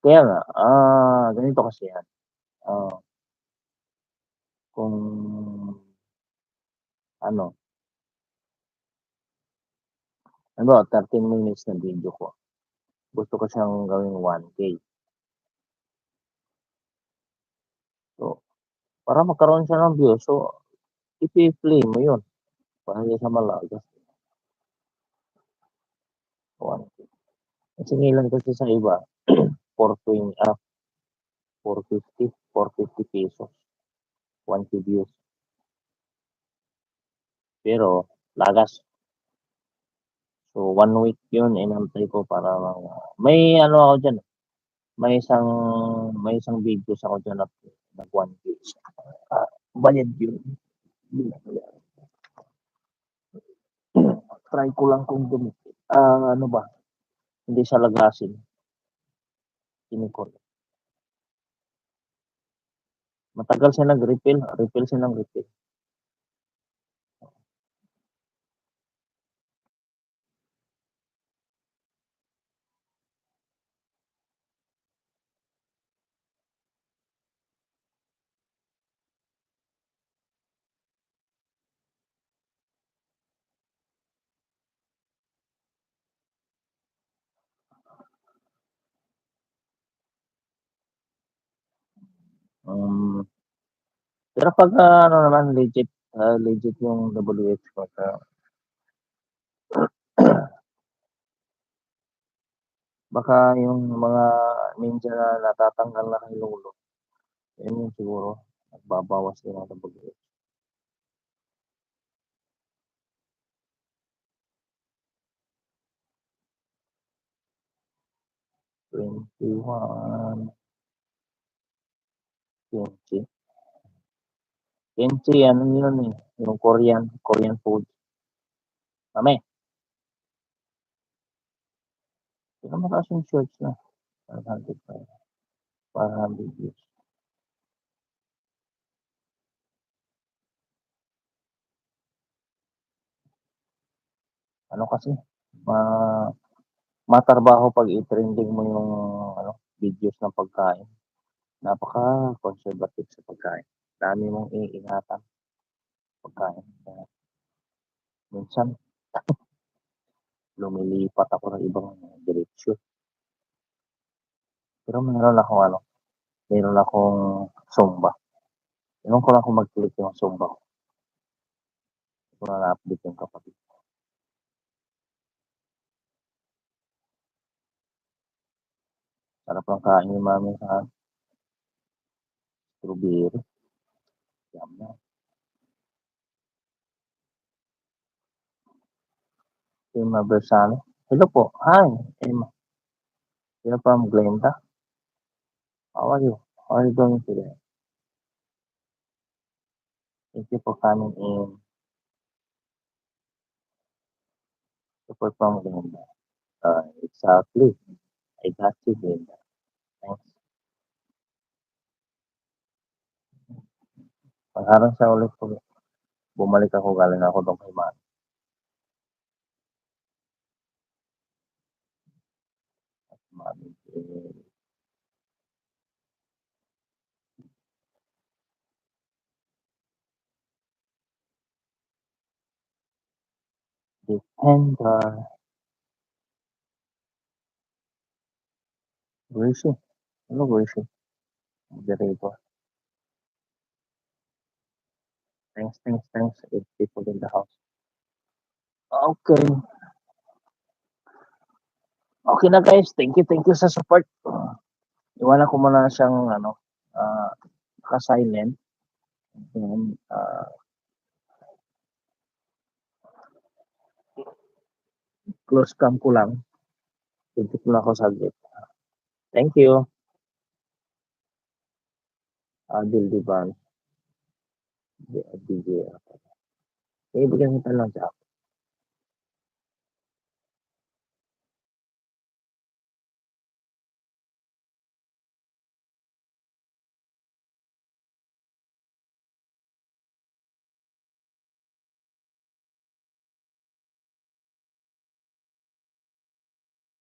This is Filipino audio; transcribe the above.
Kaya nga, ganito kasi yan, ah, kung ano, halimbawa 13 minutes na video ko, gusto ko siyang gawing 1K. So, para magkaroon siya ng views, so ipi-play mo yun para hindi siya malagas, 1K. Kasi ngayon kasi sa iba, 420, 450, 450 pesos, 1K views. Pero lagas. So, 1 week yun inantay ko para may ano ako diyan, may isang videos ako diyan na nag-1K siya. Bayad yun. Try ko lang kung ano ba, hindi siya lagasin, kinikot. Matagal siya refill siya ng refill. Um, pero pag ano naman legit yung WH ko sa baka yung mga ninja na natatanggal na kay lolo, yun yung siguro nagbabawas din ng WH. 21, kimchi. Kimchi ano yun eh, yung Korean food. Kami, pero mataas yung shorts na, 500 pa, 500 views. Ano kasi, ma matrabaho 'pag i-trending mo yung ano, videos ng pagkain. Napaka-conservative sa pagkain. Dami mong iingatan pagkain. Kaya minsan lumilipat ako ng ibang diretsyon. Pero meron akong Zumba. Ewan ko lang kung mag-click yung Zumba ko. Hindi ko na na-update yung kapatid. Sarap ng kain ni mami sa strawberry. Yum na. Emma Bersano. Hello po. Hi, Emma. You're from Glenda. How are you? How are you doing today? Thank you for coming in. Super from Glenda. Exactly. I got you, Glenda. Thanks. Pagharang sa ulit ko, bumalik ako, galing ako doon kay Manny. Manny, Defender. Where is she? Hello, where is she? Moderator. Thanks, thanks, thanks. Eight people in the house. Okay. Okay na guys. Thank you sa support. Iwanan ko muna siyang naka-silent. And, close cam ko lang. Titip na ako saglit. Thank you. Adil Diban. DJ. Ibigyan kita lang siya.